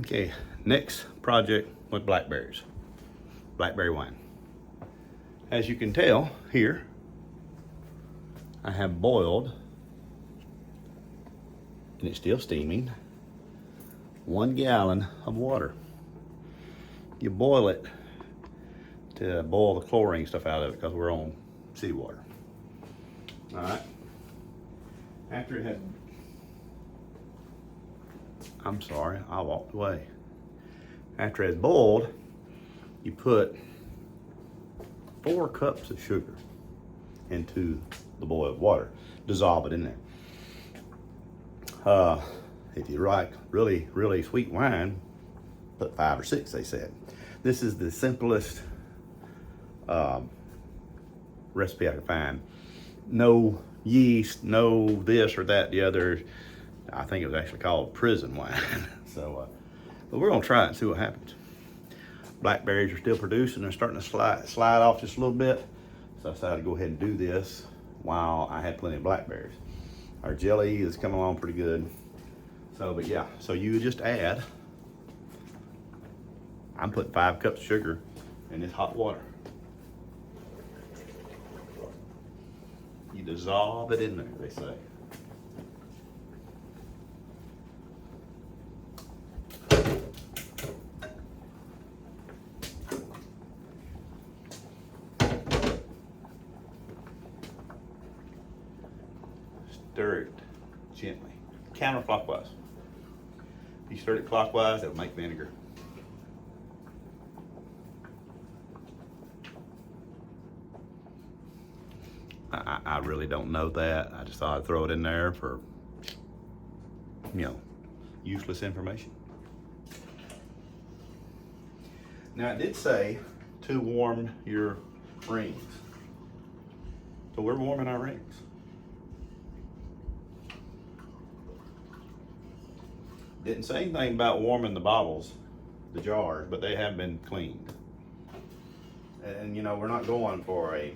Okay, next project with blackberries. Blackberry wine. As you can tell here, I have boiled, and it's still steaming, 1 gallon of water. You boil it to boil the chlorine stuff out of it because we're on seawater. All right. After it had, I'm sorry, I walked away. After it's boiled, you put 4 cups of sugar into the boiled water. Dissolve it in there. If you like really, really sweet wine, put 5 or 6, they said. This is the simplest recipe I could find. No yeast, no this or that, the other. I think it was actually called prison wine. So, but we're gonna try it and see what happens. Blackberries are still producing. They're starting to slide off just a little bit. So I decided to go ahead and do this while I had plenty of blackberries. Our jelly is coming along pretty good. So, but yeah, so you just add, I'm putting 5 cups of sugar in this hot water. You dissolve it in there, they say. Stir it gently, counterclockwise. If you stir it clockwise, it'll make vinegar. I really don't know that. I just thought I'd throw it in there for, useless information. Now it did say to warm your rings. So we're warming our rings. Didn't say anything about warming the bottles, the jars, but they have been cleaned. And we're not going for a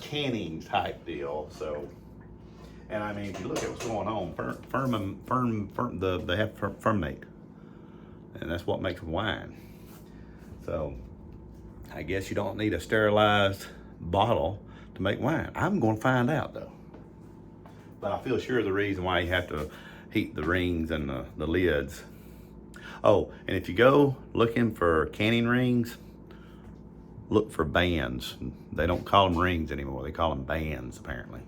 canning type deal. So, and I mean, if you look at what's going on, they have fermentate, and that's what makes wine. So, I guess you don't need a sterilized bottle to make wine. I'm going to find out though. But I feel sure the reason why you have to heat the rings and the lids. Oh, and if you go looking for canning rings, look for bands. They don't call them rings anymore. They call them bands, apparently.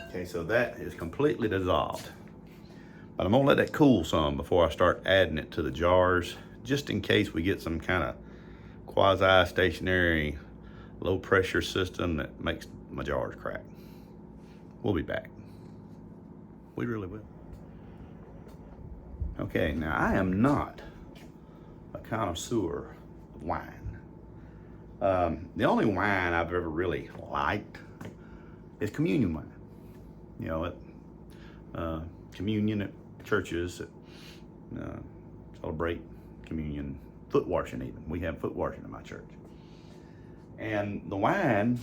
Okay, so that is completely dissolved. But I'm gonna let that cool some before I start adding it to the jars, just in case we get some kind of quasi-stationary, low-pressure system that makes my jars crack. We'll be back. We really will. Okay, now I am not a connoisseur of wine. The only wine I've ever really liked is communion wine. Communion at churches that celebrate communion, foot washing even. We have foot washing in my church. And the wine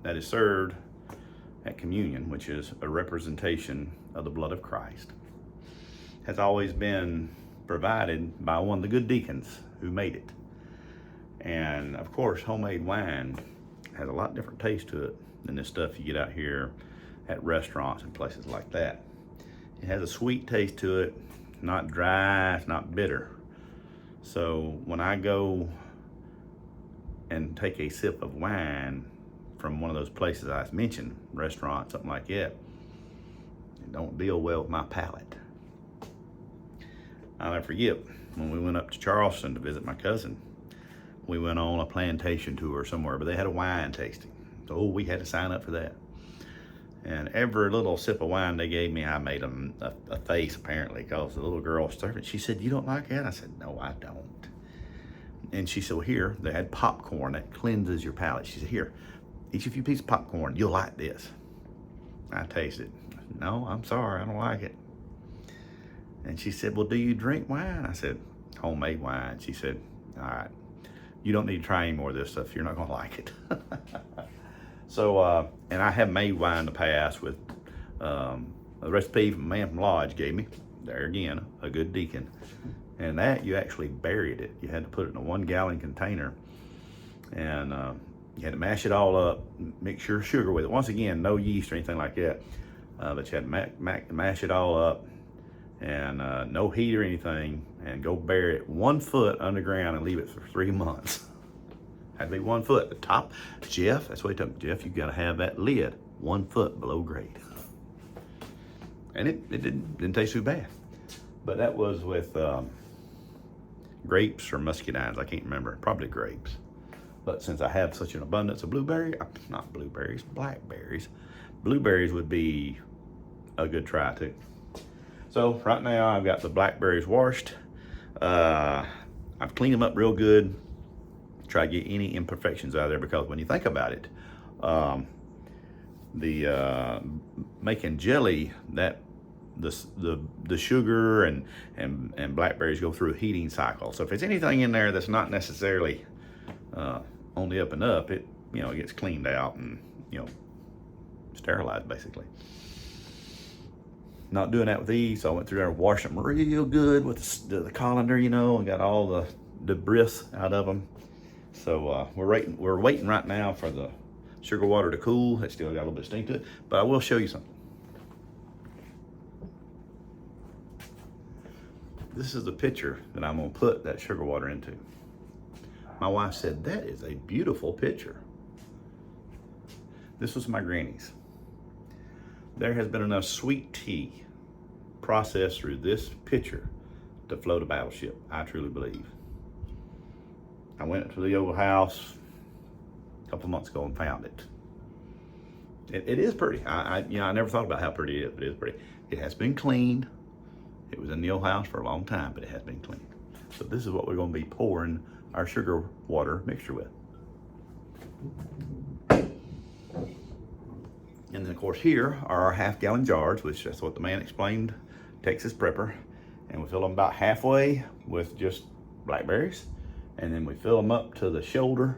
that is served at communion, which is a representation of the blood of Christ, has always been provided by one of the good deacons who made it. And of course, homemade wine has a lot different taste to it than this stuff you get out here at restaurants and places like that. It has a sweet taste to it, not dry, it's not bitter. So when I go and take a sip of wine from one of those places I mentioned, restaurant, something like that, it don't deal well with my palate. I'll never forget when we went up to Charleston to visit my cousin. We went on a plantation tour somewhere, but they had a wine tasting. So we had to sign up for that. And every little sip of wine they gave me, I made them a face apparently, because the little girl serving, she said, "You don't like that?" I said, "No, I don't." And she said, "Well, here, they had popcorn that cleanses your palate." She said, "Here, eat a few pieces of popcorn, you'll like this." I tasted. "No, I'm sorry, I don't like it." And she said, "Well, do you drink wine?" I said, "Homemade wine." She said, "All right, you don't need to try any more of this stuff. You're not gonna like it. So, and I have made wine in the past with a recipe a man from Lodge gave me. There again, a good deacon. And that, you actually buried it. You had to put it in a 1 gallon container. And you had to mash it all up, mix your sugar with it. Once again, no yeast or anything like that. But you had to mash it all up, and no heat or anything, and go bury it 1 foot underground and leave it for 3 months. Had to be 1 foot. The top, Jeff, that's what he told me, Jeff, you gotta have that lid 1 foot below grade. And it didn't taste too bad. But that was with grapes or muscadines, I can't remember, probably grapes. But since I have such an abundance of blackberries, blueberries would be a good try too. So right now I've got the blackberries washed. I've cleaned them up real good. Try to get any imperfections out of there, because when you think about it, making jelly, that the sugar and blackberries go through a heating cycle. So if there's anything in there that's not necessarily on the up and up, it gets cleaned out and sterilized basically. Not doing that with these, so I went through there and washed them real good with the colander, and got all the debris out of them. So we're waiting right now for the sugar water to cool. It's still got a little bit of stink to it, but I will show you something. This is the pitcher that I'm gonna put that sugar water into. My wife said, that is a beautiful pitcher. This was my granny's. There has been enough sweet tea processed through this pitcher to float a battleship, I truly believe. I went to the old house a couple months ago and found it. It is pretty. I never thought about how pretty it is, but it is pretty. It has been cleaned. It was in the old house for a long time, but it has been cleaned. So this is what we're going to be pouring our sugar water mixture with. And then of course here are our 1/2 gallon jars, which that's what the man explained, Texas prepper. And we fill them about halfway with just blackberries. And then we fill them up to the shoulder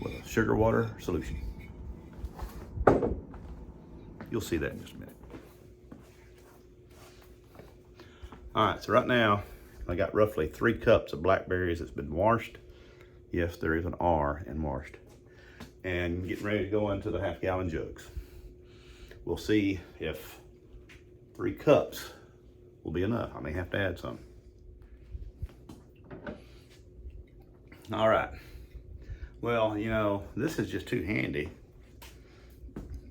with a sugar water solution. You'll see that in just a minute. All right, so right now I got roughly 3 cups of blackberries that's been washed. Yes, there is an R in washed. And getting ready to go into the 1/2 gallon jugs. We'll see if 3 cups will be enough. I may have to add some. All right. Well, this is just too handy.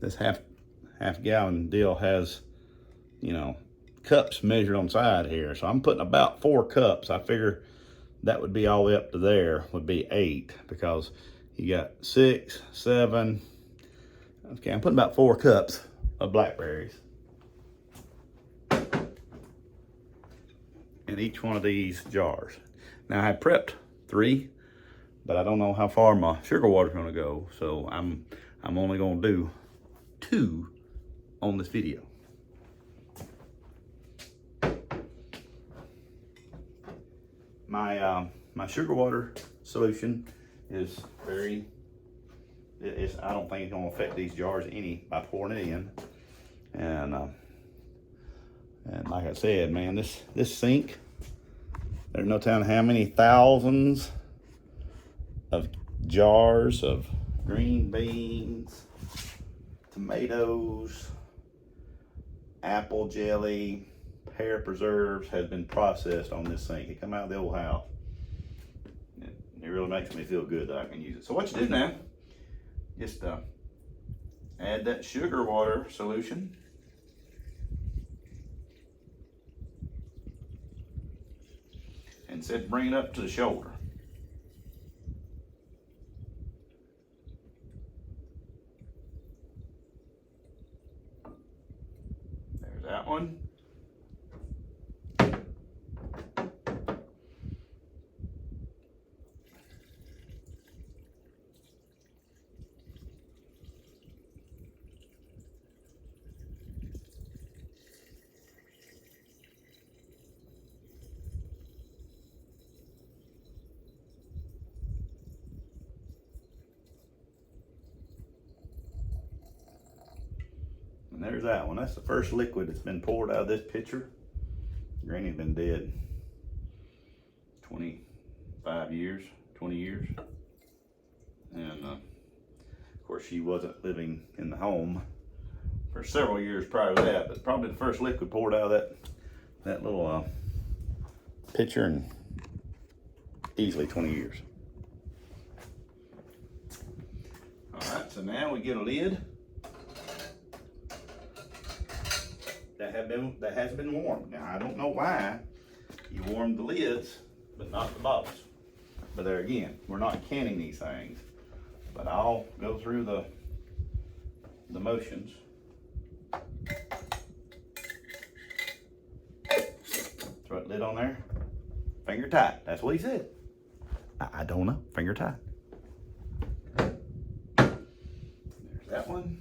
This half gallon deal has, cups measured on the side here. So I'm putting about 4 cups. I figure that would be all the way up to there, would be 8, because you got 6, 7. Okay, I'm putting about 4 cups of blackberries in each one of these jars. Now I prepped 3, but I don't know how far my sugar water's gonna go, so I'm only gonna do 2 on this video. My sugar water solution is I don't think it's gonna affect these jars any by pouring it in. And like I said, man, this sink, there's no telling how many thousands of jars of green beans, tomatoes, apple jelly, pear preserves has been processed on this sink. It come out of the old house. It really makes me feel good that I can use it. So what you do now, just add that sugar water solution. And bring it up to the shoulder. There's that one. There's that one. That's the first liquid that's been poured out of this pitcher. Granny's been dead 25 years, 20 years. And of course she wasn't living in the home for several years prior to that, but probably the first liquid poured out of that little pitcher in easily 20 years. All right, so now we get a lid that has been warmed. Now I don't know why you warmed the lids, but not the bottles. But there again, we're not canning these things. But I'll go through the motions. Throw that lid on there. Finger tight. That's what he said. I don't know. Finger tight. There's that one.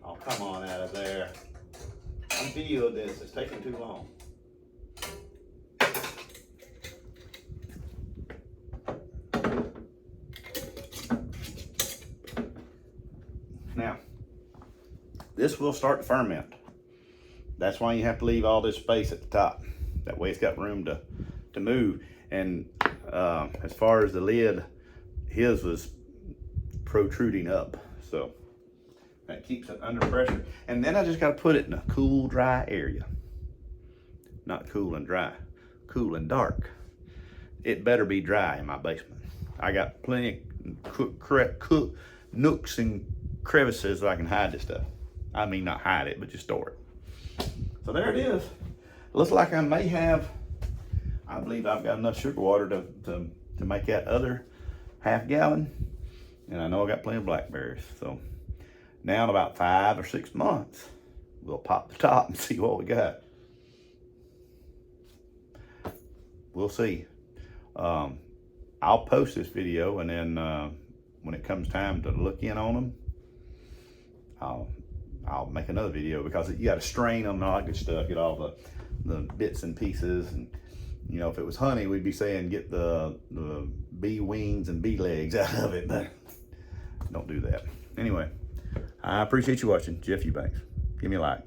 Oh, come on out of there. I'm videoing this. It's taking too long. Now, this will start to ferment. That's why you have to leave all this space at the top. That way it's got room to move. And as far as the lid, his was protruding up. So that keeps it under pressure. And then I just got to put it in a cool, dry area. Not cool and dry, cool and dark. It better be dry in my basement. I got plenty of nooks and crevices so I can hide this stuff. I mean, not hide it, but just store it. So there it is. Looks like I may have, I believe I've got enough sugar water to make that other half gallon. And I know I got plenty of blackberries. So now in about 5 or 6 months, we'll pop the top and see what we got. We'll see. I'll post this video, and then when it comes time to look in on them, I'll make another video, because you got to strain them and all that good stuff, get all the bits and pieces. And you know, if it was honey, we'd be saying get the bee wings and bee legs out of it, but don't do that. Anyway, I appreciate you watching. Jeff Eubanks. Give me a like.